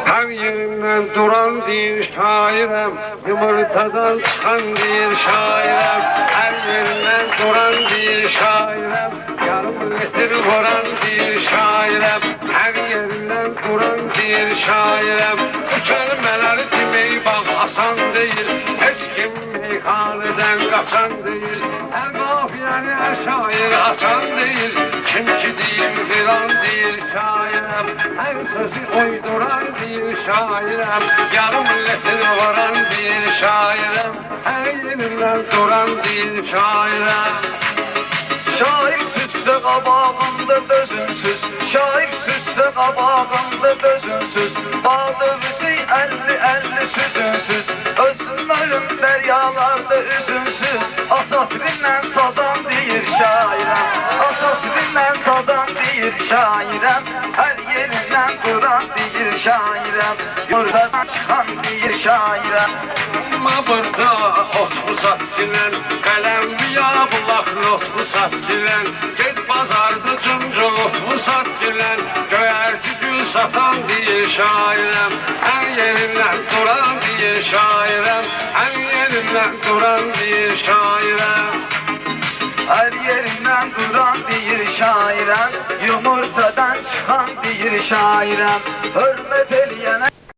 Her yerinden duran değil şairem, yumurtadan çıkan değil şairem. Her yerinden duran değil şairem, yarım litre vuran değil şairem. Her yerinden duran değil şairem. Bu kelimeleri demeyi bak asan değil, hiç kim meyhaneden kaçan değil. Her kafiyeni her şair asan değil, kim ki değil filan değil şairem. Her sözü uyduran değil şairem, yarım milletini varan değil şairem. Her yerinden duran değil şairem. Şair süsse qabağında dözünsüz, şair süsse qabağında dözünsüz. Bağlı bizi 50-50 süzünsüz, özün ölüm deryalarda üzünsüz. Asatrindən sazan deyir şairəm, asatrindən sazan deyir şairəm. Hər yerindən duran deyir şairəm, yurdadan çıxan deyir şairəm. Ma burada otlu satkilen, kalemli yağbulaklı otlu satkilen. Git pazarda cuncu otlu satkilen, göğerci gül satan diye şairem. Her yerinden duran diye şairem, her yerinden duran diye şairem. Her yerinden duran deyir şairəm, yumurtadan çıxan deyir şairəm. Hörmət eləyənə